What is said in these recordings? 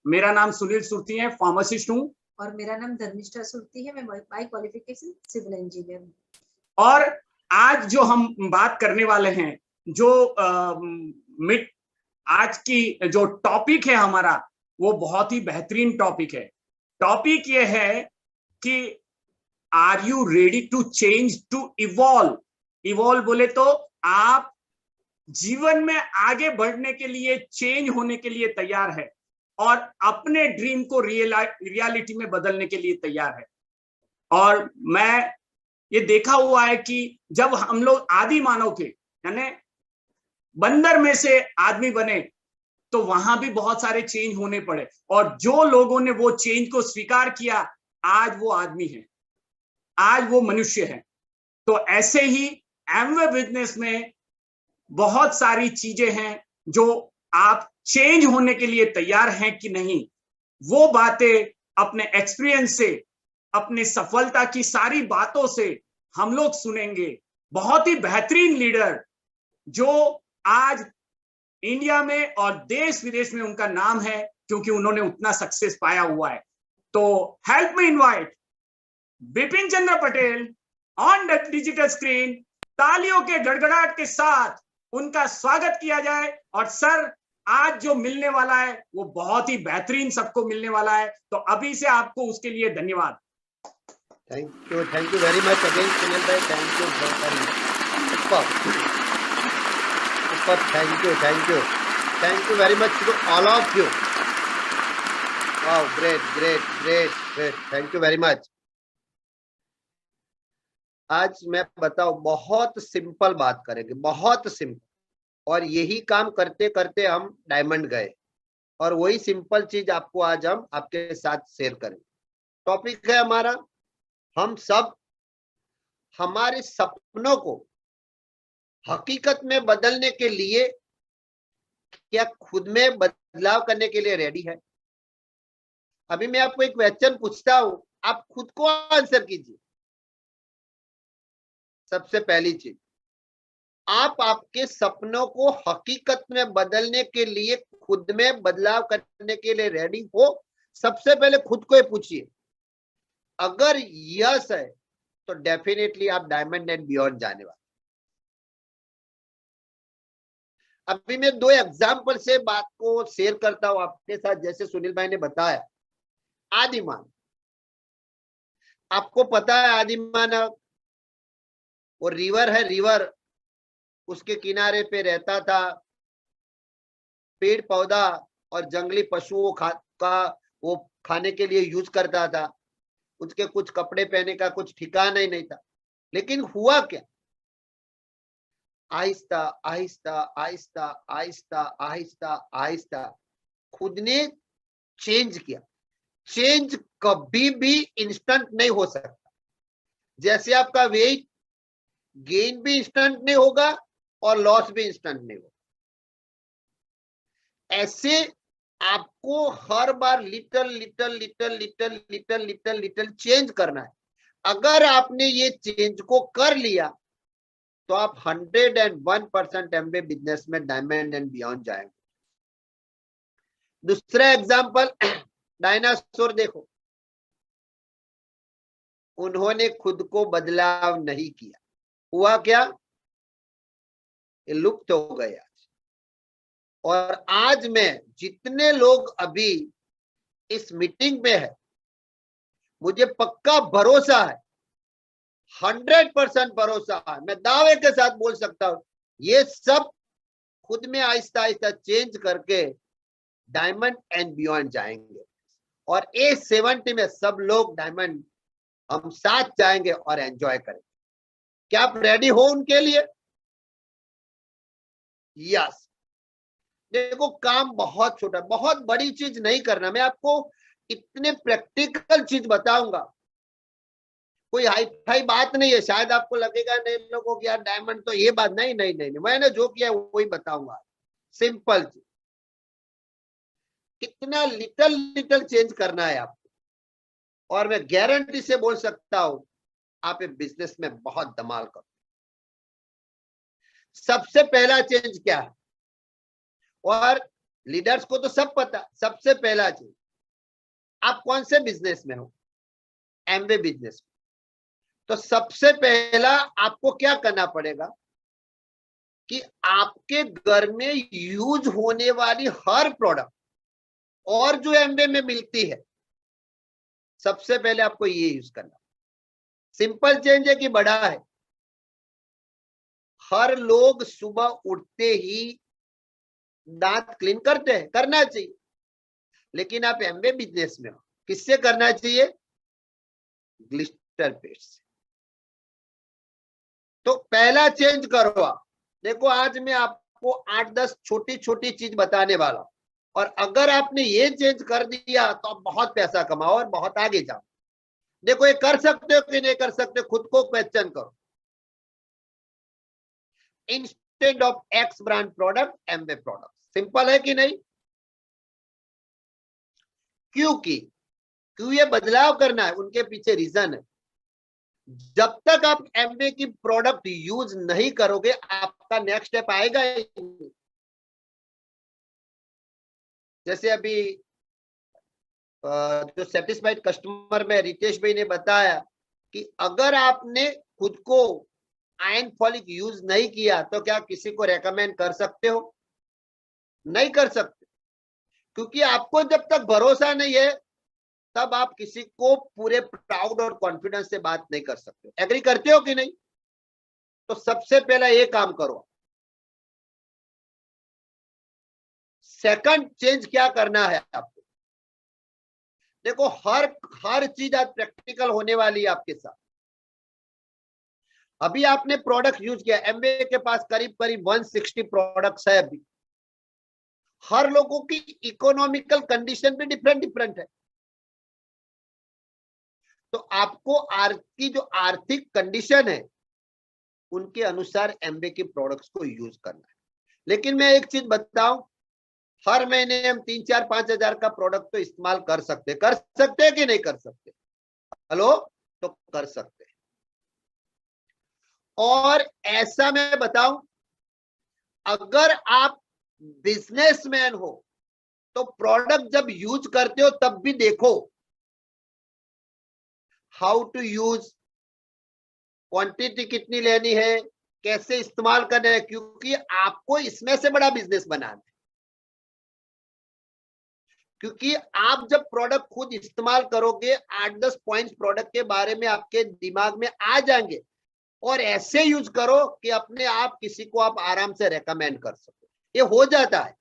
मेरा नाम सुनील सुरती है, फार्मासिस्ट हूँ। और मेरा नाम धर्मिष्ठा सुरती है, मैं बाय क्वालिफिकेशन सिविल इंजीनियर हूँ। और आज जो हम बात करने वाले हैं, जो आज की जो टॉपिक है हमारा, वो बहुत ही बेहतरीन टॉपिक है। टॉपिक ये है कि are you ready to change, to evolve. Evolve बोले तो आप जीवन में आगे बढ़ने के लिए, चेंज होने के लिए तैयार है और अपने ड्रीम को रियलिटी में बदलने के लिए तैयार है। और मैं ये देखा हुआ है कि जब हम लोग आदि मानव के, यानी बंदर में से आदमी बने, तो वहां भी बहुत सारे चेंज होने पड़े, और जो लोगों ने वो चेंज को स्वीकार किया, आज वो आदमी है, आज वो मनुष्य है। तो ऐसे ही एमवे बिजनेस में बहुत सारी चीजें हैं जो आप चेंज होने के लिए तैयार हैं कि नहीं, वो बातें अपने एक्सपीरियंस से, अपने सफलता की सारी बातों से हम लोग सुनेंगे। बहुत ही बेहतरीन लीडर जो आज इंडिया में और देश विदेश में उनका नाम है, क्योंकि उन्होंने उतना सक्सेस पाया हुआ है। तो help me invite Bipin Chandra Patel on the digital screen. तालियों के गड़गड़ाहट के साथ उनका स्वागत किया जाए। और सर, आज जो मिलने वाला है वो बहुत ही बेहतरीन सबको मिलने वाला है, तो अभी से आपको उसके लिए धन्यवाद। Thank you very much again Sunil भाई, thank you very thank you very much to all of you. Wow, great, thank you very much. आज मैं बताऊं, बहुत सिंपल बात करेंगे, बहुत सिंपल, और यही काम करते करते हम डायमंड गए, और वही सिंपल चीज आपको आज हम आपके साथ शेयर करेंगे। टॉपिक है हमारा, हम सब हमारे सपनों को हकीकत में बदलने के लिए क्या खुद में बदलाव करने के लिए रेडी है? अभी मैं आपको एक क्वेश्चन पूछता हूं, आप खुद को आंसर कीजिए। सबसे पहली चीज, आप आपके सपनों को हकीकत में बदलने के लिए, खुद में बदलाव करने के लिए रेडी हो? सबसे पहले खुद को पूछिए। अगर यस है तो डेफिनेटली आप डायमंड एंड बियॉन्ड जाने वाले। अभी मैं दो एग्जाम्पल से बात को शेयर करता हूं आपके साथ। जैसे सुनील भाई ने बताया, आदिमानव, आपको पता है आदिमानव वो रिवर है, रिवर, उसके किनारे पे रहता था, पेड़ पौधा और जंगली पशुओं का वो खाने के लिए यूज करता था। उसके कुछ कपड़े पहने का कुछ ठिकाना ही नहीं था। लेकिन हुआ क्या, आहिस्ता आहिस्ता आहिस्ता आहिस्ता आहिस्ता आहिस्ता खुद ने चेंज किया। चेंज कभी भी इंस्टेंट नहीं हो सकता। जैसे आपका वेट गेन भी इंस्टेंट नहीं होगा और लॉस भी इंस्टेंट नहीं होगा, ऐसे आपको हर बार little little little little little little little change करना है। अगर आपने ये चेंज को कर लिया तो आप 101% एमबे बिजनेस में डायमंड एंड बियॉन्ड जाएंगे। दूसरा एग्जांपल, डायनासोर देखो, उन्होंने खुद को बदलाव नहीं किया। हुआ क्या, ये लुप्त हो गए आज। और आज में जितने लोग अभी इस मीटिंग में है, मुझे पक्का भरोसा है, 100% भरोसा है, मैं दावे के साथ बोल सकता हूं, ये सब खुद में आहिस्ता आहिस्ता चेंज करके डायमंड एंड बियॉन्ड जाएंगे। और A70 में सब लोग डायमंड हम साथ जाएंगे और एंजॉय करेंगे। क्या आप रेडी हो उनके लिए? यस। देखो, काम बहुत छोटा, बहुत बड़ी चीज नहीं करना। मैं आपको इतने प्रैक्टिकल चीज बताऊंगा, कोई हाई फाई बात नहीं है। शायद आपको लगेगा नहीं लोगों की यार डायमंड तो ये बात, नहीं नहीं नहीं, मैंने जो किया वही बताऊंगा। सिंपल चीज, कितना लिटल लिटल चेंज करना है आपको, और मैं गारंटी से बोल सकता हूं आप ये बिजनेस में बहुत धमाल करो। सबसे पहला चेंज क्या है, और लीडर्स को तो सब पता। सबसे पहला चीज, आप कौन से बिजनेस में हो? एमवे बिजनेस में। तो सबसे पहला आपको क्या करना पड़ेगा कि आपके घर में यूज होने वाली हर प्रोडक्ट और जो एमवे में मिलती है, सबसे पहले आपको ये यूज करना। सिंपल चेंज है कि बड़ा है? हर लोग सुबह उठते ही दांत क्लीन करते हैं, करना चाहिए। लेकिन आप एमवे बिजनेस में हो, किससे करना चाहिए? ग्लिस्टर पेस्ट से। तो पहला चेंज करो आप। देखो, आज मैं आपको 8-10 छोटी छोटी चीज बताने वाला हूं, और अगर आपने ये चेंज कर दिया तो आप बहुत पैसा कमाओ और बहुत आगे जाओ। देखो, ये कर सकते हो कि नहीं कर सकते, खुद को क्वेश्चन करो। Instead of x brand product, Amway product. Simple है कि नहीं? क्यों ये बदलाव करना है, उनके पीछे रीजन है। जब तक आप एमवे की प्रोडक्ट यूज नहीं करोगे, आपका नेक्स्ट स्टेप आएगा ही नहीं। जैसे अभी जो सेटिस्फाइड कस्टमर में रितेश भाई ने बताया कि अगर आपने खुद को आयरन फॉलिक यूज नहीं किया तो क्या किसी को रेकमेंड कर सकते हो? नहीं कर सकते, क्योंकि आपको जब तक भरोसा नहीं है तब आप किसी को पूरे प्राउड और कॉन्फिडेंस से बात नहीं कर सकते। एग्री करते हो कि नहीं? तो सबसे पहला ये काम करो। सेकंड चेंज क्या करना है आपको? देखो, हर चीज आज प्रैक्टिकल होने वाली है आपके साथ। अभी आपने प्रोडक्ट यूज किया, एमवे के पास करीब करीब 160 प्रोडक्ट्स है। अभी हर लोगों की इकोनॉमिकल कंडीशन भी डिफरेंट डिफरेंट है। तो आपको की जो आर्थिक कंडीशन है उनके अनुसार एमवे के प्रोडक्ट्स को यूज करना है। लेकिन मैं एक चीज बताऊं, हर महीने हम 3-4-5 हजार का प्रोडक्ट तो इस्तेमाल कर सकते हैं कि नहीं कर सकते? हेलो, तो कर सकते हैं। और ऐसा मैं बताऊं, अगर आप बिजनेसमैन हो तो प्रोडक्ट जब यूज करते हो तब भी देखो हाउ टू यूज, क्वांटिटी कितनी लेनी है, कैसे इस्तेमाल करना है, क्योंकि आपको इसमें से बड़ा बिजनेस बनाना है। क्योंकि आप जब प्रोडक्ट खुद इस्तेमाल करोगे, 8-10 पॉइंट्स प्रोडक्ट के बारे में आपके दिमाग में आ जाएंगे, और ऐसे यूज करो कि अपने आप किसी को आप आराम से रेकमेंड कर सको। ये हो जाता है।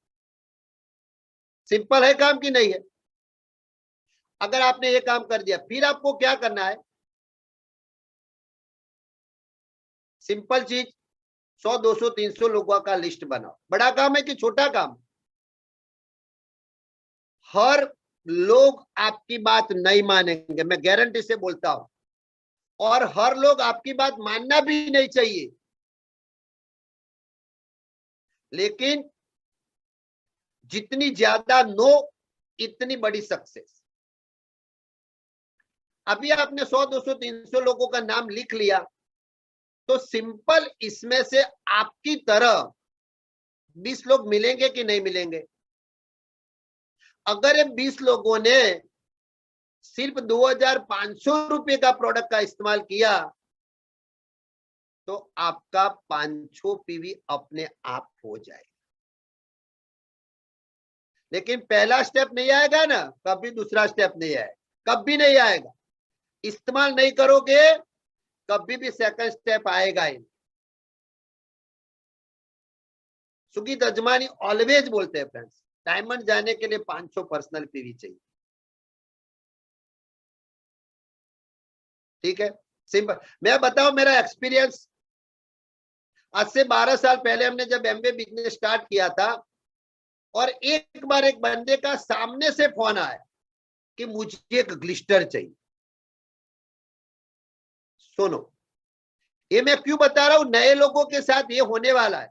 सिंपल है काम कि नहीं है? अगर आपने ये काम कर दिया, फिर आपको क्या करना है? सिंपल चीज, 100, 200, 300 लोगों का लिस्ट बनाओ। बड़ा काम है कि छोटा काम? हर लोग आपकी बात नहीं मानेंगे, मैं गारंटी से बोलता हूं, और हर लोग आपकी बात मानना भी नहीं चाहिए। लेकिन जितनी ज्यादा नो, इतनी बड़ी सक्सेस। अभी आपने 100, 200, 300 लोगों का नाम लिख लिया, तो सिंपल इसमें से आपकी तरह 20 लोग मिलेंगे कि नहीं मिलेंगे? अगर ये 20 लोगों ने सिर्फ 2500 रुपए का प्रोडक्ट का इस्तेमाल किया तो आपका 500 पीवी अपने आप हो जाएगा। लेकिन पहला स्टेप नहीं आएगा ना, कभी दूसरा स्टेप नहीं आएगा, कभी नहीं आएगा। इस्तेमाल नहीं करोगे, कभी भी सेकंड स्टेप आएगा ही। सुगीत अजमानी ऑलवेज बोलते हैं, फ्रेंड्स, डायमंड जाने के लिए 500 पर्सनल पीवी चाहिए। ठीक है, सिंपल। मैं बताऊं मेरा एक्सपीरियंस, आज से 12 साल पहले हमने जब एमवे बिजनेस स्टार्ट किया था, और एक बार एक बंदे का सामने से फोन आया कि मुझे एक ग्लिस्टर चाहिए। सुनो, ये मैं क्यों बता रहा हूं, नए लोगों के साथ ये होने वाला है।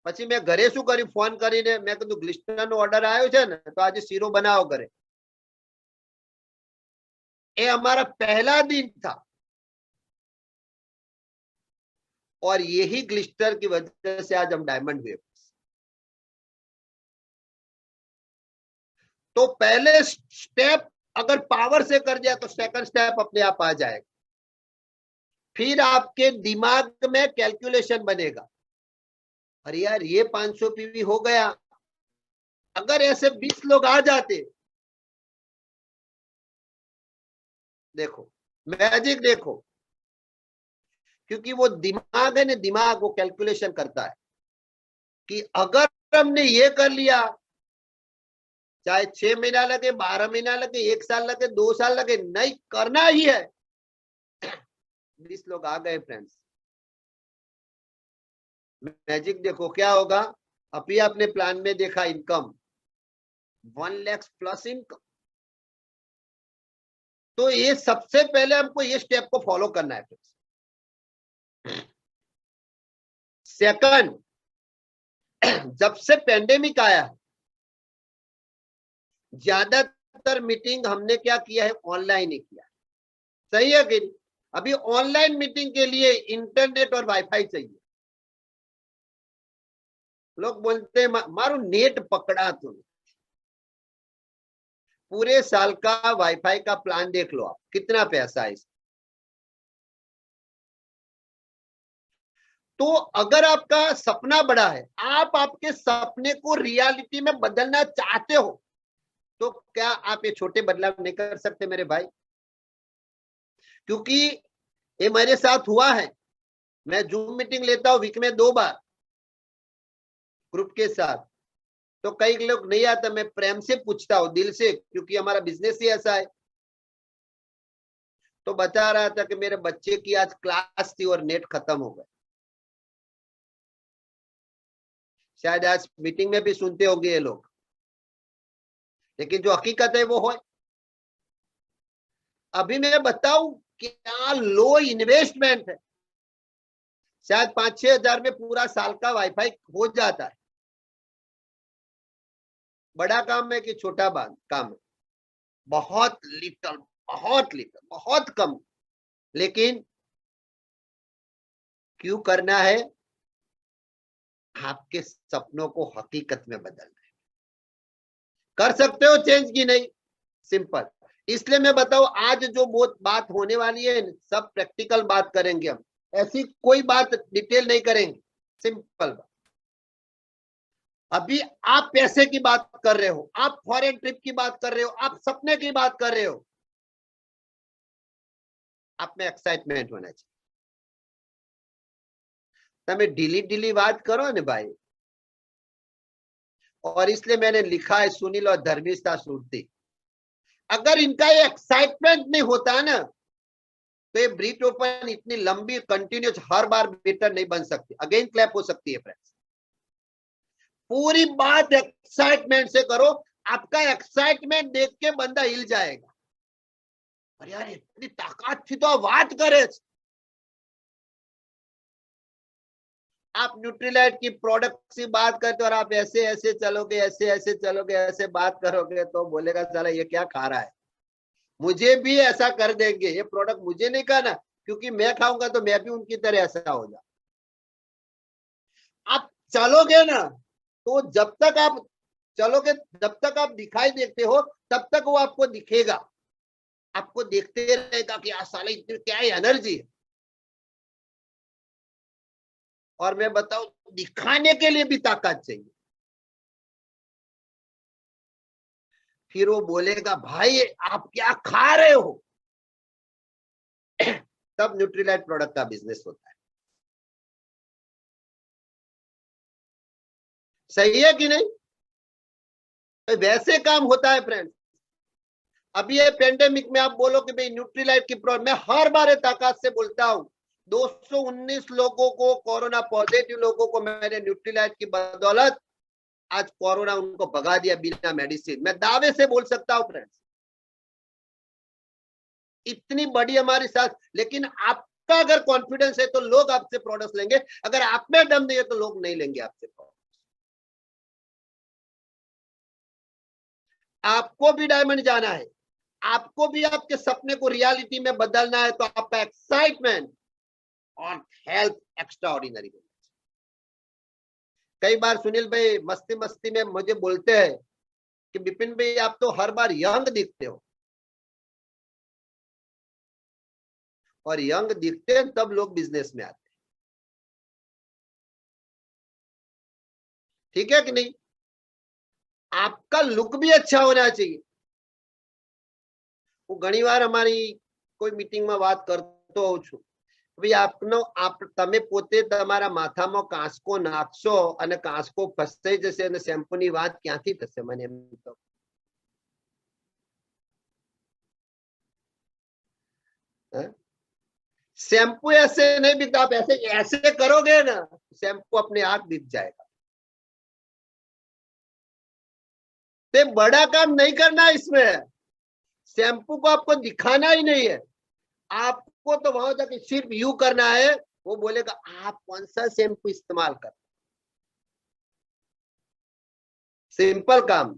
પછી મેં ઘરે શું કર્યું, ફોન કરીને મેં કીધું ગ્લિસ્ટરનો ઓર્ડર આવ્યો છે ને, તો આજે શીરો બનાવો ઘરે। ये हमारा पहला दिन था, और यही ग्लिस्टर की वजह से आज हम डायमंड हुए। तो पहले स्टेप अगर पावर से कर दिया तो सेकंड स्टेप अपने आप आ जाएगा। फिर आपके दिमाग में कैलकुलेशन बनेगा, अरे यार ये 500 पीवी हो गया, अगर ऐसे 20 लोग आ जाते, देखो मैजिक देखो, क्योंकि वो दिमाग है ना, दिमाग वो कैलकुलेशन करता है कि अगर हमने ये कर लिया, चाहे 6 महीना लगे, 12 महीना लगे, 1 साल लगे, 2 साल लगे, नहीं करना ही है। 20 लोग आ गए फ्रेंड्स, मैजिक देखो क्या होगा। अभी आपने प्लान में देखा इनकम 1 लाख प्लस इनकम। तो ये सबसे पहले हमको ये स्टेप को फॉलो करना है फ्रेंड्स। सेकंड, जब से पेंडेमिक आया, ज्यादातर मीटिंग हमने क्या किया है, ऑनलाइन ही किया। सही है कि नहीं? अभी ऑनलाइन मीटिंग के लिए इंटरनेट और वाईफाई चाहिए। लोग बोलते हैं मारो नेट पकड़ा तुमने, पूरे साल का वाईफाई का प्लान देख लो आप, कितना पैसा है इसमें। तो अगर आपका सपना बड़ा है, आप आपके सपने को रियलिटी में बदलना चाहते हो, तो क्या आप ये छोटे बदलाव नहीं कर सकते मेरे भाई? क्योंकि ये मेरे साथ हुआ है। मैं जूम मीटिंग लेता हूं वीक में 2 बार ग्रुप के साथ, तो कई लोग नहीं आता, मैं प्रेम से पूछता हूं, दिल से, क्योंकि हमारा बिजनेस ही ऐसा है। तो बता रहा था कि मेरे बच्चे की आज क्लास थी और नेट खत्म हो गया। शायद आज मीटिंग में भी सुनते होंगे ये लोग, लेकिन जो हकीकत है वो है। अभी मैं बताऊं क्या लो इन्वेस्टमेंट है, शायद 5-6 हजार में पूरा साल का वाईफाई हो जाता है। बड़ा काम है कि छोटा काम है? बहुत लिटल, बहुत कम। लेकिन क्यों करना है? आपके सपनों को हकीकत में बदलना है। कर सकते हो चेंज की नहीं? सिंपल। इसलिए मैं बताऊं, आज जो बहुत बात होने वाली है, सब प्रैक्टिकल बात करेंगे हम, ऐसी कोई बात डिटेल नहीं करेंगे, सिंपल बात। अभी आप पैसे की बात कर रहे हो, आप फॉरेन ट्रिप की बात कर रहे हो, आप सपने की बात कर रहे हो, आप में एक्साइटमेंट होना चाहिए। તમે ढीली बात करो ने भाई। और इसलिए मैंने लिखा है सुनील और धर्मिष्ठा सुरती। अगर इनका ये एक्साइटमेंट नहीं होता ना, तो ये ब्रीथ ओपन इतनी लंबी कंटिन्यूस हर बार बेटर नहीं बन सकती। अगेन क्लैप हो सकती है फ्रेंड्स। पूरी बात एक्साइटमेंट से करो, आपका एक्साइटमेंट देख के बंदा हिल जाएगा। अरे यार इतनी ताकत थी तो बात करे। आप न्यूट्रीलाइट की प्रोडक्ट की बात करते हो और आप ऐसे ऐसे चलोगे, ऐसे चलोगे, ऐसे बात करोगे, तो बोलेगा साला ये क्या खा रहा है, मुझे भी ऐसा कर देंगे, ये प्रोडक्ट मुझे नहीं खाना, क्योंकि मैं खाऊंगा तो मैं भी उनकी तरह ऐसा हो जाऊं। आप चलोगे ना, तो जब तक आप चलोगे, जब तक आप दिखाई देते हो, तब तक वो आपको दिखेगा, आपको देखते रहेगा कि साला इतनी क्या एनर्जी है। और मैं बताऊं, दिखाने के लिए भी ताकत चाहिए। फिर वो बोलेगा भाई आप क्या खा रहे हो, तब न्यूट्रीलाइट प्रोडक्ट का बिजनेस होता है। सही है कि नहीं? तो वैसे काम होता है फ्रेंड्स। अभी ये पेंडेमिक में आप बोलो कि भाई न्यूट्रीलाइट की प्रोडक्ट, मैं हर बार ताकत से बोलता हूं, 219 लोगों को, कोरोना पॉजिटिव लोगों को मैंने न्यूट्रीलाइट की बदौलत आज कोरोना उनको भगा दिया बिना मेडिसिन। मैं दावे से बोल सकता हूं फ्रेंड्स, इतनी बड़ी हमारी साथ। लेकिन आपका अगर कॉन्फिडेंस है तो लोग आपसे प्रोडक्ट्स लेंगे, अगर आप में दम नहीं है तो लोग नहीं लेंगे आपसे प्रोडक्ट्स। आपको भी डायमंड जाना है, आपको भी आपके सपने को रियलिटी में बदलना है, तो आपका एक्साइटमेंट और हेल्थ एक्स्ट्रा ऑर्डिनरी। कई बार सुनील भाई मस्ती मस्ती में मुझे बोलते हैं कि विपिन भाई आप तो हर बार यंग दिखते हो, और यंग दिखते हैं तब लोग बिजनेस में आते हैं, ठीक है कि नहीं? आपका लुक भी अच्छा होना चाहिए। હું ઘણી વાર અમારી કોઈ મીટિંગમાં વાત કરતો હોઉં છું, ભાઈ આપનો તમે પોતે તમારા માથામાં કાંસકો નાખશો અને કાંસકો ફસાઈ જશે અને શેમ્પૂની વાત ક્યાંથી થશે? મને એમ તો शैम्पू ऐसे नहीं बिकता, आप ऐसे ऐसे करोगे ना, शैम्पू अपने आप बिक जाएगा। तो बड़ा काम नहीं करना है इसमें, शैम्पू को आपको दिखाना ही नहीं है, आपको तो वहां जाके सिर्फ यू करना है, वो बोलेगा आप कौन सा शैम्पू इस्तेमाल कर, सिंपल काम।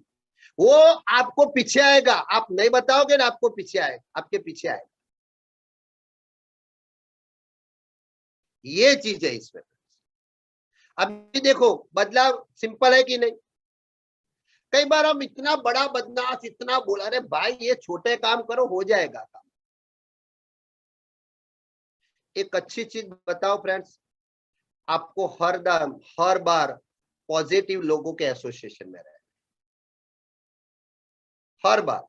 वो आपको पीछे आएगा, आप नहीं बताओगे ना, आपको पीछे आएगा, आपके पीछे आएगा। ये चीज है इसमें। अभी देखो बदलाव सिंपल है कि नहीं? कई बार हम इतना बड़ा बदमाश इतना बोला, अरे भाई ये छोटे काम करो हो जाएगा काम। एक अच्छी चीज बताओ फ्रेंड्स, आपको हर बार पॉजिटिव लोगों के एसोसिएशन में रहे, हर बार।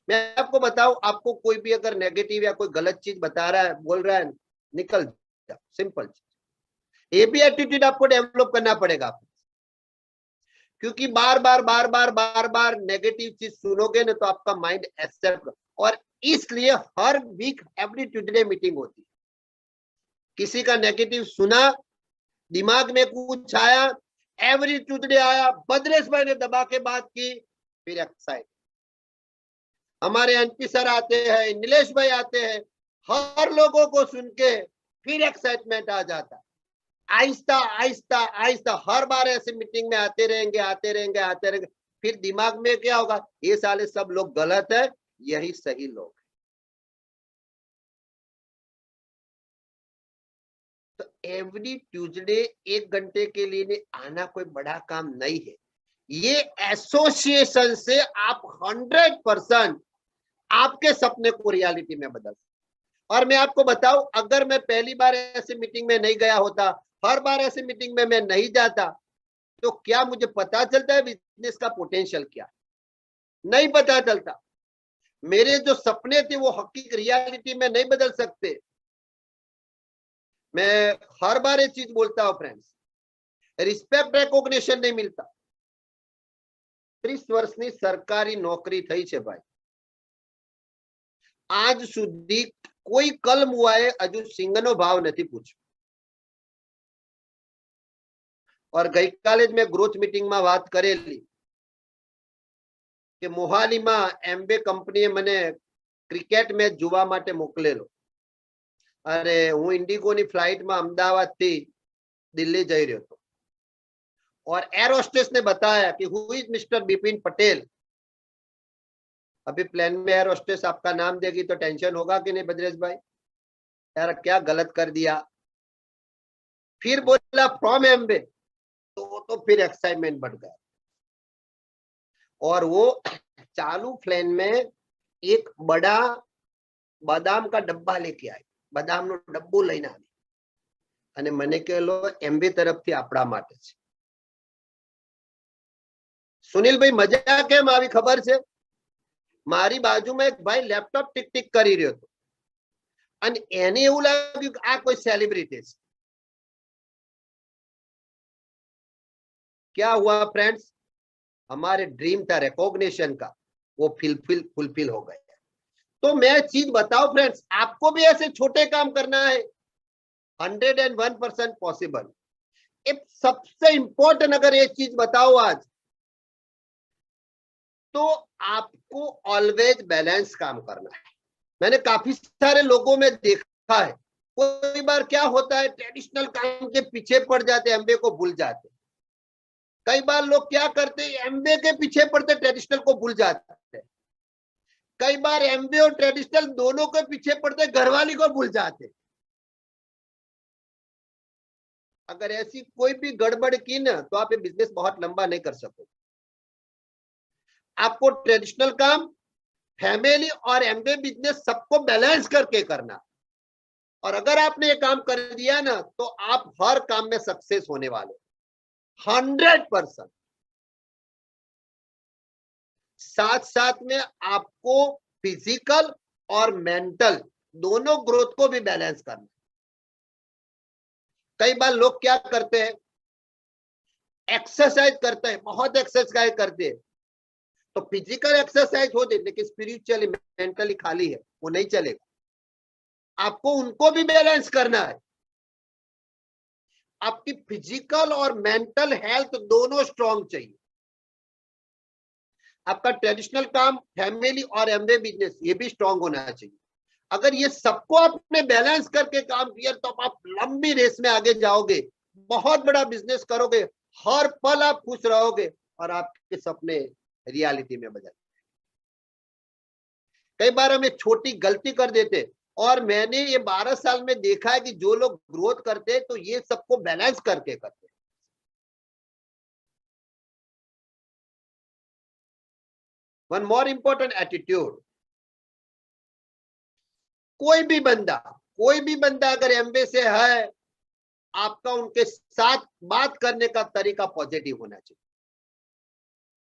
मैं आपको बताऊं, आपको कोई भी अगर नेगेटिव या कोई गलत चीज बता रहा है, बोल रहा है, निकल जाओ, सिंपल चीज। ये भी एटीट्यूड आपको डेवलप करना पड़ेगा आपको, क्योंकि बार बार नेगेटिव चीज सुनोगे ना तो आपका माइंड एक्सेप्ट, और इसलिए हर वीक एवरी ट्यूसडे मीटिंग होती है। किसी का नेगेटिव सुना, दिमाग में कुछ आया, एवरी ट्यूसडे आया, भद्रेश भाई ने दबा के बात की, फिर एक्साइट। हमारे एनपी सर आते हैं, नीलेश भाई आते हैं, हर लोगों को सुन के फिर एक्साइटमेंट आ जाता है। आहिस्ता आहिस्ता आहिस्ता हर बार ऐसे मीटिंग में आते रहेंगे, फिर दिमाग में क्या होगा, ये साले सब लोग गलत है, यही सही लोग है। तो एवरी ट्यूसडे 1 घंटे के लिए आना कोई बड़ा काम नहीं है। ये एसोसिएशन से आप 100% आपके सपने को रियलिटी में बदल। और मैं आपको बताऊं, अगर मैं पहली बार ऐसे मीटिंग में नहीं गया होता, हर बार ऐसे मीटिंग में मैं नहीं जाता, तो क्या मुझे पता चलता है बिजनेस का पोटेंशियल क्या? नहीं पता चलता। मेरे जो सपने थे वो हकीकत रियलिटी में नहीं बदल सकते। मैं हर बार ये चीज बोलता हूं फ्रेंड्स, रिस्पेक्ट रेकोग्निशन नहीं मिलता। 30 વર્ષની સરકારી નોકરી થઈ છે ભાઈ, આજ સુધી કોઈ કલમુઆએ હજુ સિંગનો ભાવ નથી પૂછ્યો। और ગઈકાલે જ મેં ગ્રોથ મીટિંગમાં વાત કરેલી કે મોહાલીમાં એમ્બે કંપનીએ મને ક્રિકેટ મેચ જોવા માટે મોકલેલો। અરે હું ઇન્ડિગોની ફ્લાઇટમાં અમદાવાદથી દિલ્હી જઈ રહ્યો હતો, और एयर होस्टेस ने बताया कि who is mister Bipin Patel. अभी प्लेन में एयर होस्टेस आपका नाम देगी तो टेंशन होगा कि नहीं भद्रेश भाई, यार क्या गलत कर दिया। फिर बोला फ्रॉम एम्बे, तो फिर एक्साइटमेंट बढ़ गया। और वो चालू प्लेन में एक बड़ा बादाम का डब्बा लेके आई, बादाम नो डब्बो लईने आई અને મને કહેલો એમ્બે તરફથી આપણા માટે છે। સુનિલ ભાઈ મજા કેમ આવી ખબર છે? મારી બાજુમાં એક ભાઈ લેપટોપ ટીક ટીક કરી રહ્યો હતો અને એને એવું લાગ્યું કે આ કોઈ સેલિબ્રિટી છે। क्या हुआ फ्रेंड्स, हमारे ड्रीम था रिकॉग्निशन का, वो फुलफिल हो गए। तो मैं चीज बताओ फ्रेंड्स, आपको भी ऐसे छोटे काम करना है, 101% पॉसिबल। एक सबसे इंपॉर्टेंट अगर ये चीज बताओ आज, तो आपको ऑलवेज बैलेंस काम करना है। मैंने काफी सारे लोगों में देखा है, कोई बार क्या होता है, ट्रेडिशनल काम के पीछे पड़ जाते, एमबीए को भूल जाते। कई बार लोग क्या करते हैं, एमबीए के पीछे पड़ते, ट्रेडिशनल को भूल जाते। कई बार एमबीए और ट्रेडिशनल दोनों के पीछे पड़ते, घरवाली को भूल जाते। अगर ऐसी कोई भी गड़बड़ की ना, तो आप ये बिजनेस बहुत लंबा नहीं कर सकोगे। आपको ट्रेडिशनल काम, फैमिली और एमबीए बिजनेस सबको बैलेंस करके करना। और अगर आपने ये काम कर दिया ना तो आप हर काम में सक्सेस होने वाले 100%। साथ साथ में आपको फिजिकल और मेंटल दोनों ग्रोथ को भी बैलेंस करना। कई बार लोग क्या करते हैं, एक्सरसाइज करते हैं, बहुत एक्सरसाइज करते हैं, तो फिजिकल एक्सरसाइज हो दे लेकिन स्पिरिचुअली मेंटली खाली है, वो नहीं चलेगा। आपको उनको भी बैलेंस करना है। आपकी फिजिकल और मेंटल हेल्थ दोनों स्ट्रांग चाहिए। आपका ट्रेडिशनल काम, फैमिली और एमबीए बिजनेस ये भी स्ट्रांग होना चाहिए। अगर ये सबको आपने बैलेंस करके काम किया तो आप लंबी रेस में आगे जाओगे, बहुत बड़ा बिजनेस करोगे, हर पल आप खुश रहोगे और आपके सपने रियलिटी में बदल। कई बार हम एक छोटी गलती कर देते और मैंने ये 12 साल में देखा है कि जो लोग ग्रोथ करते हैं तो ये सबको बैलेंस करके करते हैं। वन मोर इंपॉर्टेंट एटीट्यूड, कोई भी बंदा अगर एमबीए से है, आपका उनके साथ बात करने का तरीका पॉजिटिव होना चाहिए।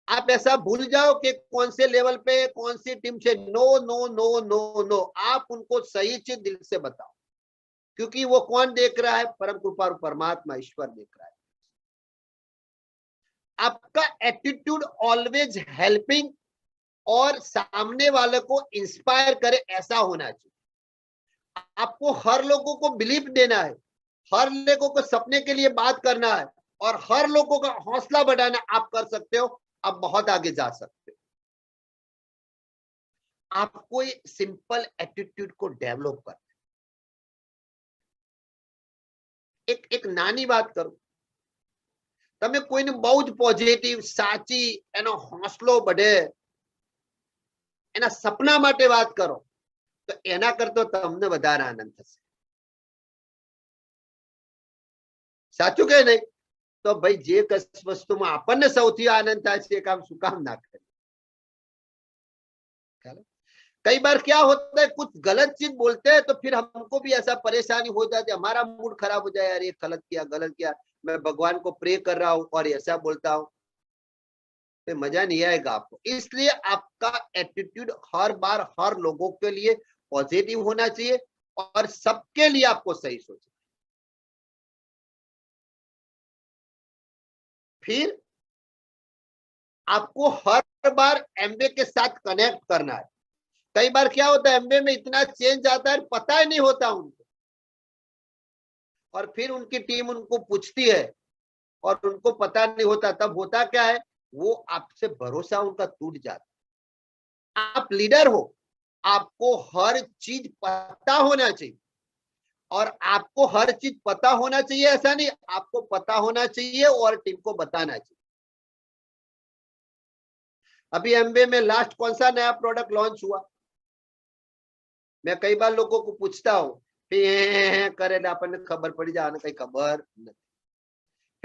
आप ऐसा भूल जाओ कि कौन से लेवल पे कौन सी टीम से, no no no no no, आप उनको सही चीज दिल से बताओ, क्योंकि वो कौन देख रहा है, परम कृपा परमात्मा ईश्वर देख रहा है। आपका एटीट्यूड ऑलवेज हेल्पिंग और सामने वाले को इंस्पायर करे ऐसा होना चाहिए। आपको हर लोगों को बिलीफ देना है, हर लोगों को सपने के लिए बात करना है और हर लोगों का हौसला बढ़ाना आप कर सकते हो। आप बहुत आगे जा सकते हो। आपको ये सिंपल एटीट्यूड को डेवलप करना। एक नानी बात करो, તમે કોઈને બહુ જ પોઝિટિવ, સાચી, એનો હોંસલો बढ़े, એના સપના માટે વાત કરો તો એના કરતો તમને વધારે આનંદ થશે। સાચું કે નહીં? તો ભાઈ જે વસ્તુમાં આપણને સૌથી આનંદ થાય છે એ કામ શું કામ ના કરે? कई बार क्या होता है, कुछ गलत चीज बोलते हैं तो फिर हमको भी ऐसा परेशानी हो जाती है, हमारा मूड खराब हो जाए, यार ये गलत किया, मैं भगवान को प्रे कर रहा हूं और ऐसा बोलता हूं, तो मजा नहीं आएगा आपको। इसलिए आपका एटीट्यूड हर बार हर लोगों के लिए पॉजिटिव होना चाहिए और सबके लिए आपको सही सोचना। फिर आपको हर बार एमबीए के साथ कनेक्ट करना है। कई बार क्या होता है, एमबीए में इतना चेंज आता है, पता ही नहीं होता उनको, और फिर उनकी टीम उनको पूछती है और उनको पता नहीं होता। तब होता क्या है, वो आपसे भरोसा उनका टूट जाता। आप लीडर हो, आपको हर चीज पता होना चाहिए, और आपको हर चीज पता होना चाहिए ऐसा नहीं, आपको पता होना चाहिए और टीम को बताना चाहिए। अभी एमबीए में लास्ट कौन सा नया प्रोडक्ट लॉन्च हुआ, मैं कई बार लोगों को पूछता हूं, करे अपन खबर पड़ी जाए, कहीं खबर नहीं।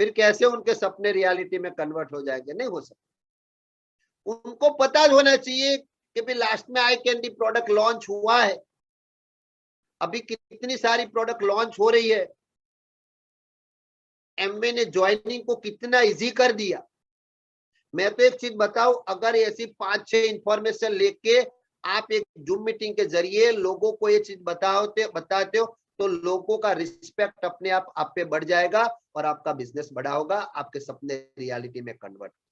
फिर कैसे उनके सपने रियलिटी में कन्वर्ट हो जाएंगे? नहीं हो सकते। उनको पता होना चाहिए कि भाई लास्ट में आई कैंडी प्रोडक्ट लॉन्च हुआ है, अभी कितनी सारी प्रोडक्ट लॉन्च हो रही है, एमबीए ने ज्वाइनिंग को कितना इजी कर दिया। मैं तो एक चीज बताऊं, अगर ऐसी 5-6 इंफॉर्मेशन लेके आप एक जूम मीटिंग के जरिए लोगों को ये चीज बताते हो तो लोगों का रिस्पेक्ट अपने आप पे बढ़ जाएगा और आपका बिजनेस बड़ा होगा, आपके सपने रियलिटी में कन्वर्ट हो जाएंगे।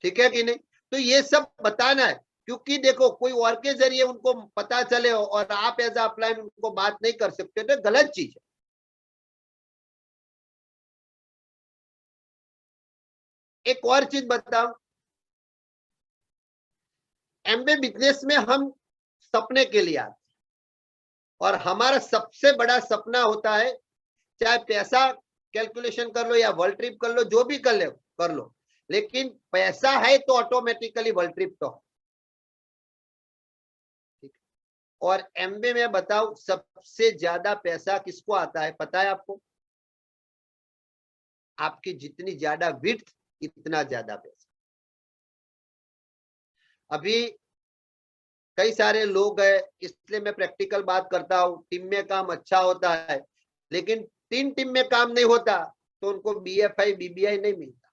ठीक है कि नहीं? तो ये सब बताना है, क्योंकि देखो कोई और के जरिए उनको पता चले और आप एज अपलाइन उनको बात नहीं कर सकते तो गलत चीज है। एक और चीज बताओ, एमबीए बिजनेस में हम सपने के लिए आते और हमारा सबसे बड़ा सपना होता है, चाहे पैसा कैलकुलेशन कर लो या वर्ल्ड ट्रिप कर लो, जो भी कर लो, लेकिन पैसा है तो ऑटोमेटिकली वर्ल्ड ट्रिप तो। और एमबीए में बताओ सबसे ज्यादा पैसा किसको आता है, पता है आपको? आपकी जितनी ज्यादा विड्थ इतना ज्यादा पैसा। अभी कई सारे लोग हैं, इसलिए मैं प्रैक्टिकल बात करता हूं, टीम में काम अच्छा होता है, लेकिन 3 टीम में काम नहीं होता तो उनको BFI BBI नहीं मिलता।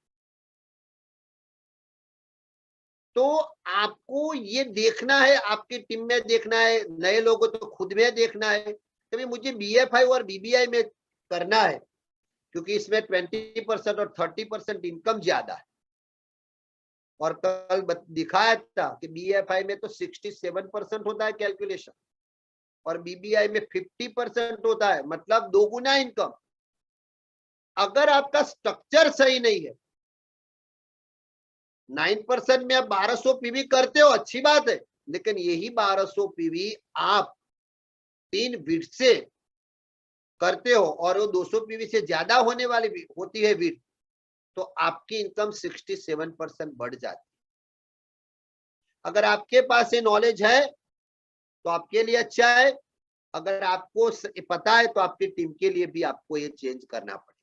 तो आपको ये देखना है, आपकी टीम में देखना है, नए लोगों तो खुद में देखना है कि मुझे BFI और BBI में करना है, क्योंकि इसमें 20% और 30% इनकम ज्यादा है। और कल दिखाया था कि BFI में तो 67% होता है कैलकुलेशन और BBI में 50% होता है, मतलब 2 गुना इनकम। अगर आपका स्ट्रक्चर सही नहीं है, 9% में आप 1200 PV करते हो, अच्छी बात है, लेकिन यही 1200 PV आप 3 विड से करते हो और वो 200 PV से ज्यादा होने वाली होती है विड, तो आपकी इनकम 67% बढ़ जाती है। अगर आपके पास ये नॉलेज है तो आपके लिए अच्छा है, अगर आपको पता है तो आपकी टीम के लिए भी आपको ये चेंज करना पड़ेगा।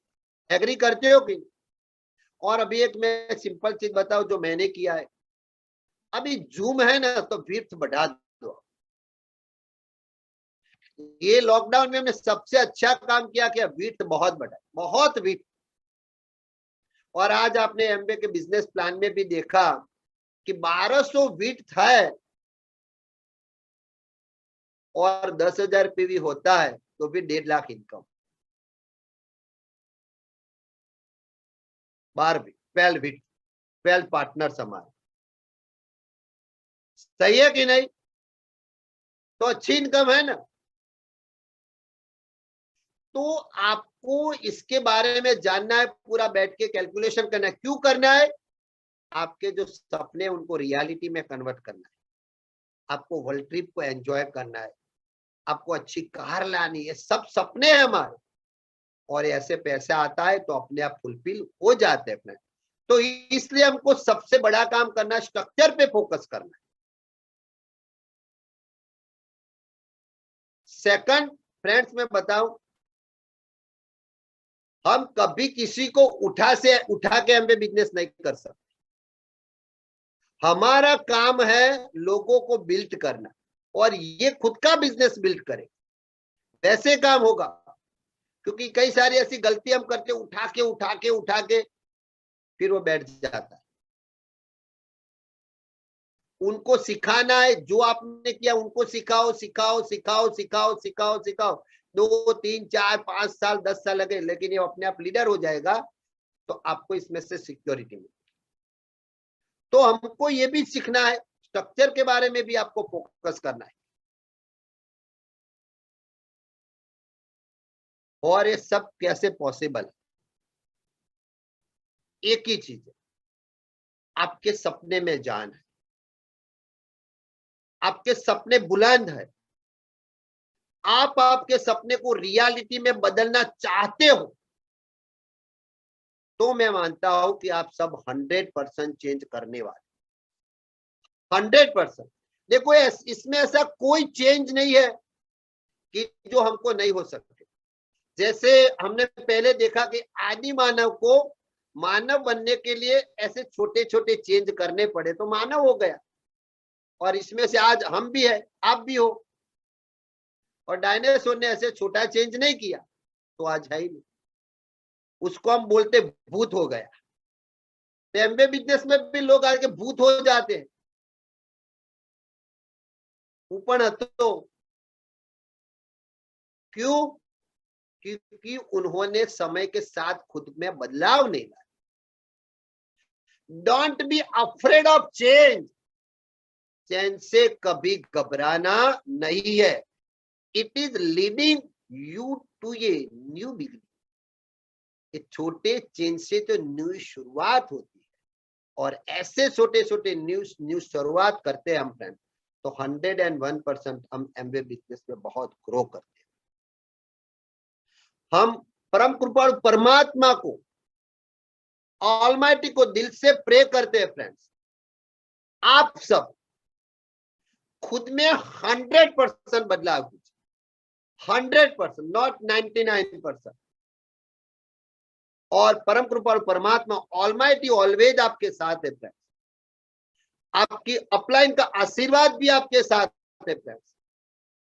एग्री करते हो कि? और अभी एक मैं सिंपल चीज बताऊं जो मैंने किया है, अभी जूम है ना तो विड्थ बढ़ा दो। ये लॉकडाउन में हमने सबसे अच्छा काम किया, विड्थ बहुत बढ़ा, बहुत विड्थ। और आज आपने एमबीए के बिजनेस प्लान में भी देखा कि 1200 विड्थ है और 10,000 PV होता है तो भी 1.5 लाख इनकम। 12 पार्टनर्स हमारे, सही है कि नहीं? तो अच्छी इनकम है ना। तो आपको इसके बारे में जानना है, पूरा बैठ के कैलकुलेशन करना है। क्यों करना है? आपके जो सपने उनको रियलिटी में कन्वर्ट करना है, आपको वर्ल्ड ट्रिप को एंजॉय करना है, आपको अच्छी कार लानी है, सब सपने हैं हमारे। और ऐसे पैसा आता है तो अपने आप फुलफिल हो जाते हैं अपने। तो इसलिए हमको सबसे बड़ा काम करना है, स्ट्रक्चर पे फोकस करना है। सेकंड फ्रेंड्स मैं बताऊं, हम कभी किसी को उठा के हम पे बिजनेस नहीं कर सकते। हमारा काम है लोगों को बिल्ड करना और ये खुद का बिजनेस बिल्ड करे, वैसे काम होगा। क्योंकि कई सारी ऐसी गलती हम करते, उठा के फिर वो बैठ जाता है। उनको सिखाना है, जो आपने किया उनको सिखाओ सिखाओ सिखाओ सिखाओ सिखाओ सिखाओ 2 3 4 5 साल 10 साल लगे, लेकिन ये अपने आप लीडर हो जाएगा तो आपको इसमें से सिक्योरिटी मिलेगी। तो हमको ये भी सीखना है, स्ट्रक्चर के बारे में भी आपको फोकस करना है। और ये सब कैसे पॉसिबल है? एक ही चीज है, आपके सपने में जान है, आपके सपने बुलंद है, आप आपके सपने को रियलिटी में बदलना चाहते हो, तो मैं मानता हूं कि आप सब 100% चेंज करने वाले, 100%। देखो इसमें ऐसा कोई चेंज नहीं है कि जो हमको नहीं हो सकते। जैसे हमने पहले देखा कि आदि मानव को मानव बनने के लिए ऐसे छोटे छोटे चेंज करने पड़े तो मानव हो गया, और इसमें से आज हम भी है, आप भी हो। और डायनासोर ने ऐसे छोटा चेंज नहीं किया तो आज है ही नहीं, उसको हम बोलते भूत हो गया। तो एमबीए बिजनेस में भी लोग आके भूत हो जाते हैं, ऊपर तो क्यों? क्योंकि उन्होंने समय के साथ खुद में बदलाव नहीं लाया। Don't be afraid of change, change से कभी घबराना नहीं है। It is leading you to a new beginning. छोटे चेंज से तो न्यू शुरुआत होती है, और ऐसे छोटे छोटे न्यू शुरुआत करते हैं हम फ्रेंड, तो 101% हम एमबीए बिजनेस में बहुत ग्रो करते हैं। हम परम कृपालु परमात्मा को, ऑलमाइटी को दिल से प्रे करते हैं फ्रेंड्स, आप सब खुद में 100% बदलाव कीजिए, 100%, नॉट 99%। और परम कृपालु परमात्मा ऑलमाइटी ऑलवेज आपके साथ है फ्रेंड्स। आपकी अपलाइन का आशीर्वाद भी आपके साथ है फ्रेंड्स।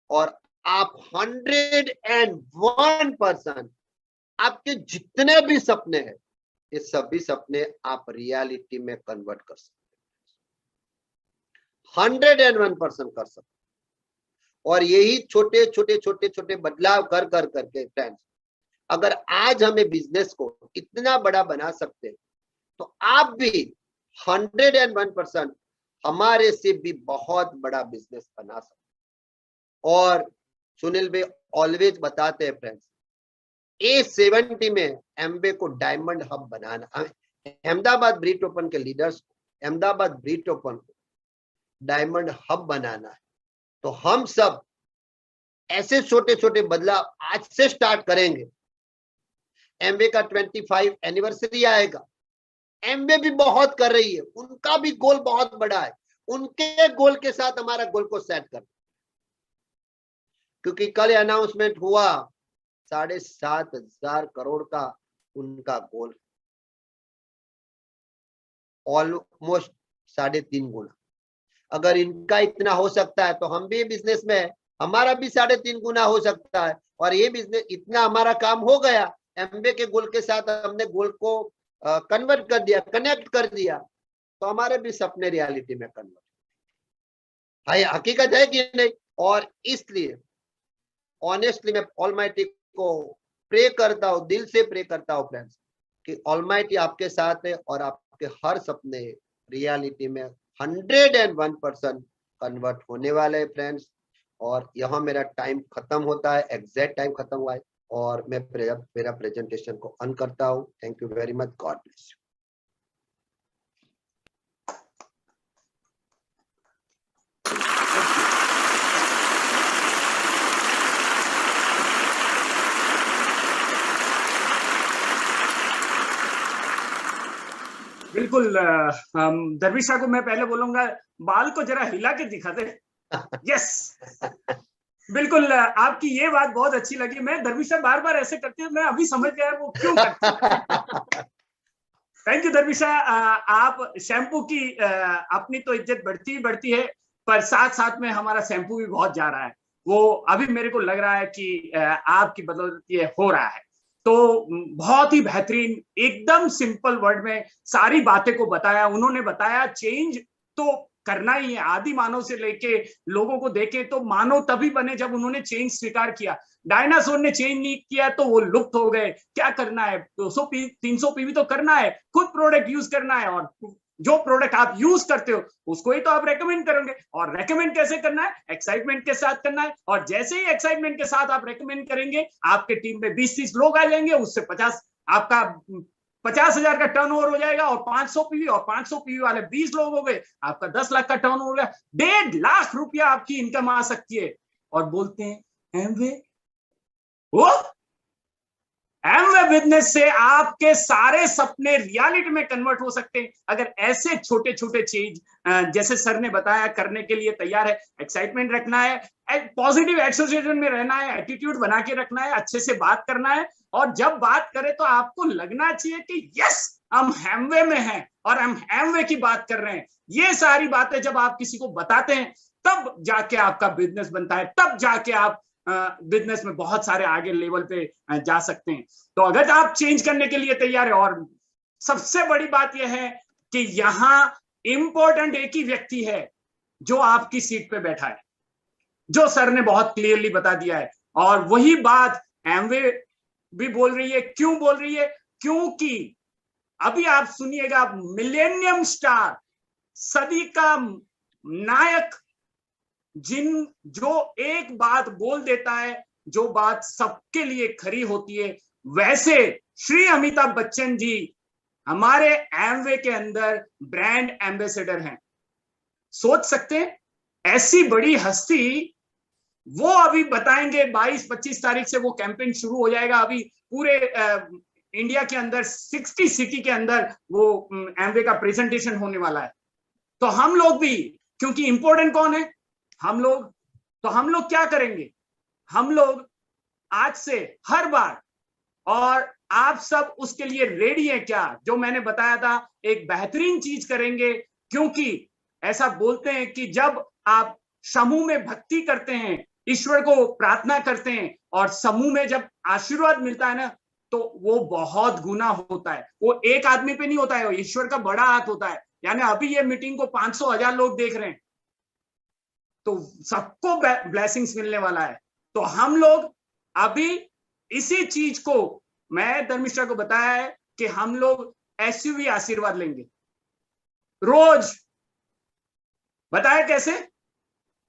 और आप 101% आपके जितने भी सपने हैं, ये सभी सपने आप रियलिटी में कन्वर्ट कर सकते हैं, 101% कर सकते हैं। और यही छोटे छोटे छोटे छोटे बदलाव कर कर करके फ्रेंड्स, अगर आज हमें बिजनेस को इतना बड़ा बना सकते हैं, तो आप भी 101% हमारे से भी बहुत बड़ा बिजनेस बना सकते हैं। और सुनील भाई ऑलवेज बताते हैं फ्रेंड्स, A70 में एमवे को डायमंड हब बनाना, अहमदाबाद ब्रीट ओपन के लीडर्स को, अहमदाबाद ब्रीट ओपन को डायमंड हब बनाना है। तो हम सब ऐसे छोटे छोटे बदलाव आज से स्टार्ट करेंगे। एमवे का 25 एनिवर्सरी आएगा, एमवे भी बहुत कर रही है, उनका भी गोल बहुत बड़ा है, उनके गोल के साथ हमारा गोल को सेट करना, क्योंकि कल अनाउंसमेंट हुआ 7,500 करोड़ का उनका गोल, ऑलमोस्ट 3.5 गुना। अगर इनका इतना हो सकता है तो हम भी बिजनेस में है, हमारा भी 3.5 गुना हो सकता है। और ये बिजनेस इतना हमारा काम हो गया, एमबे के गोल के साथ हमने गोल को कन्वर्ट कर दिया, कनेक्ट कर दिया, तो हमारे भी सपने रियलिटी में कन्वर्ट है, हकीकत है कि नहीं। और इसलिए ऑनेस्टली मैं ऑलमाइटी को प्रे करता हूँ, दिल से प्रे करता हूँ फ्रेंड्स, कि ऑलमाइटी आपके साथ है और आपके हर सपने रियलिटी में 101% कन्वर्ट होने वाले हैं फ्रेंड्स। और यहाँ मेरा टाइम खत्म होता है, एग्जैक्ट टाइम खत्म हुआ है, और मैं मेरा प्रेजेंटेशन को ऑन करता हूँ। Thank you very much, God bless you. बिल्कुल। दरविशा को मैं पहले बोलूंगा, बाल को जरा हिला के दिखा दे। यस, बिल्कुल। आपकी ये बात बहुत अच्छी लगी। मैं दरविशा बार बार ऐसे करती हूँ, मैं अभी समझ गया वो क्यों करती है। Thank you Darvisha. आप शैम्पू की अपनी तो इज्जत बढ़ती है, पर साथ साथ में हमारा शैम्पू भी बहुत जा रहा है। वो अभी मेरे को लग रहा है कि आपकी बदौलत ये हो रहा है। तो बहुत ही बेहतरीन, एकदम सिंपल वर्ड में सारी बातें को बताया उन्होंने। बताया चेंज तो करना ही है। आदि मानव से लेके लोगों को देखें तो मानव तभी बने जब उन्होंने चेंज स्वीकार किया। डायनासोर ने चेंज नहीं किया तो वो लुप्त हो गए। क्या करना है, 200 300 पीवी तो करना है, खुद प्रोडक्ट यूज करना है, और जो प्रोडक्ट आप यूज करते हो उसको ही तो आप रेकमेंड करोगे। और रेकमेंड कैसे करना है, एक्साइटमेंट के साथ करना है। और जैसे ही एक्साइटमेंट के साथ आप रेकमेंड करेंगे, आपके टीम में 20-30 लोग आ जाएंगे, उससे 50 आपका 50,000 का टर्नओवर हो जाएगा। और 500 पीवी और 500 पीवी वाले 20 लोग हो गए, आपका 10 लाख का टर्नओवर हो गया। 1.5 लाख रुपया आपकी इनकम आ सकती है। और बोलते हैं एमवे, वो एमवे बिजनेस से आपके सारे सपने रियलिटी में कन्वर्ट हो सकते हैं अगर ऐसे छोटे छोटे चीज जैसे सर ने बताया करने के लिए तैयार है। एक्साइटमेंट रखना है, पॉजिटिव एसोसिएशन में रहना है, एटीट्यूड बना के रखना है, अच्छे से बात करना है। और जब बात करें तो आपको लगना चाहिए कि यस हम एमवे में हैं और हम एमवे की बात कर रहे हैं। ये सारी बातें जब आप किसी को बताते हैं तब जाके आपका बिजनेस बनता है, तब जाके आप बिजनेस में बहुत सारे आगे लेवल पे जा सकते हैं। तो अगर आप चेंज करने के लिए तैयार है, और सबसे बड़ी बात यह है कि यहां इंपॉर्टेंट एक ही व्यक्ति है जो आपकी सीट पे बैठा है, जो सर ने बहुत क्लियरली बता दिया है। और वही बात एमवे भी बोल रही है। क्यों बोल रही है? क्योंकि अभी आप सुनिएगा, मिलेनियम स्टार, सदी का नायक, जो एक बात बोल देता है, जो बात सबके लिए खरी होती है, वैसे श्री अमिताभ बच्चन जी हमारे एमवे के अंदर ब्रांड एम्बेसडर हैं। सोच सकते हैं, ऐसी बड़ी हस्ती वो अभी बताएंगे। 22-25 तारीख से वो कैंपेन शुरू हो जाएगा। अभी पूरे इंडिया के अंदर 60 सिटी के अंदर वो एमवे का प्रेजेंटेशन होने वाला है। तो हम लोग भी, क्योंकि इंपॉर्टेंट कौन है, हम लोग, तो हम लोग क्या करेंगे, हम लोग आज से हर बार, और आप सब उसके लिए रेडी हैं क्या? जो मैंने बताया था, एक बेहतरीन चीज करेंगे, क्योंकि ऐसा बोलते हैं कि जब आप समूह में भक्ति करते हैं, ईश्वर को प्रार्थना करते हैं और समूह में जब आशीर्वाद मिलता है ना, तो वो बहुत गुना होता है। वो एक आदमी पे नहीं होता है, ईश्वर का बड़ा हाथ होता है। यानी अभी ये मीटिंग को 500,000 लोग देख रहे हैं, तो सबको ब्लेसिंग्स मिलने वाला है। तो हम लोग अभी इसी चीज को मैं धर्मिष्ठा को बताया है कि हम लोग एसयूवी आशीर्वाद लेंगे रोज। बताया कैसे?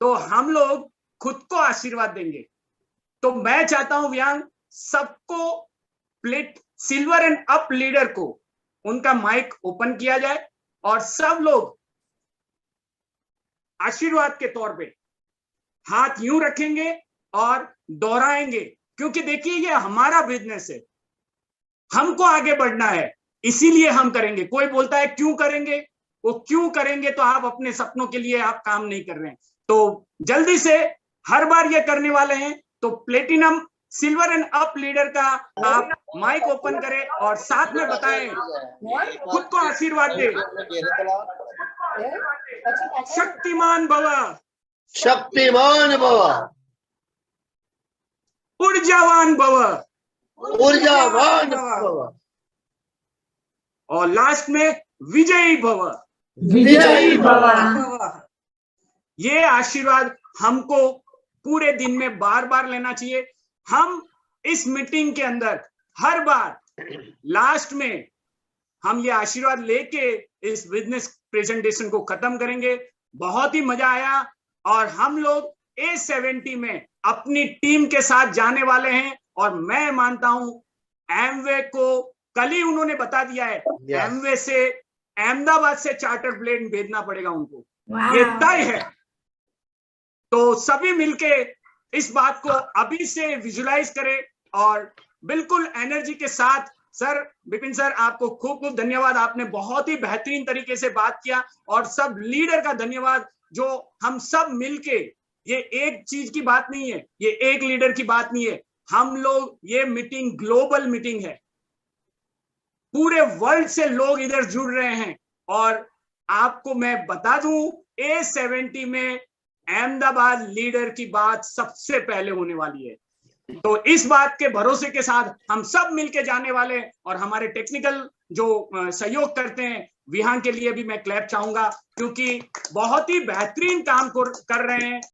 तो हम लोग खुद को आशीर्वाद देंगे। तो मैं चाहता हूं वियांग, सबको plate silver and up leader को उनका माइक ओपन किया जाए और सब लोग आशीर्वाद के तौर पे हाथ यूं रखेंगे और दोहराएंगे, क्योंकि देखिए ये हमारा बिजनेस है, हमको आगे बढ़ना है, इसीलिए हम करेंगे। कोई बोलता है क्यों करेंगे, वो क्यों करेंगे तो आप अपने सपनों के लिए आप काम नहीं कर रहे हैं। तो जल्दी से हर बार ये करने वाले हैं, तो platinum silver and up leader का आप माइक ओपन करें और साथ में बताएं, खुद को आशीर्वाद दे। शक्तिमान भव, शक्तिमान भव, ऊर्जावान भव, ऊर्जावान भव, और लास्ट में विजयी भव, विजयी भव। ये आशीर्वाद हमको पूरे दिन में बार बार लेना चाहिए। हम इस मीटिंग के अंदर हर बार लास्ट में हम ये आशीर्वाद लेके इस बिजनेस प्रेजेंटेशन को खत्म करेंगे। बहुत ही मजा आया और हम लोग A70 में अपनी टीम के साथ जाने वाले हैं और मैं मानता हूं एमवे को कल ही उन्होंने बता दिया है, एमवे से अहमदाबाद से चार्टर प्लेन भेजना पड़ेगा उनको, ये तय है। तो सभी मिलके इस बात को अभी से विजुलाइज करें और बिल्कुल एनर्जी के साथ। सर विपिन सर, आपको खूब खूब धन्यवाद, आपने बहुत ही बेहतरीन तरीके से बात किया। और सब लीडर का धन्यवाद, जो हम सब मिलके, ये एक चीज की बात नहीं है, ये एक लीडर की बात नहीं है, हम लोग, ये मीटिंग ग्लोबल मीटिंग है, पूरे वर्ल्ड से लोग इधर जुड़ रहे हैं। और आपको मैं बता दूं, A70 में अहमदाबाद लीडर की बात सबसे पहले होने वाली है। तो इस बात के भरोसे के साथ हम सब मिलके जाने वाले हैं। और हमारे टेक्निकल जो सहयोग करते हैं, विहान के लिए भी मैं क्लैप चाहूंगा, क्योंकि बहुत ही बेहतरीन काम कर रहे हैं।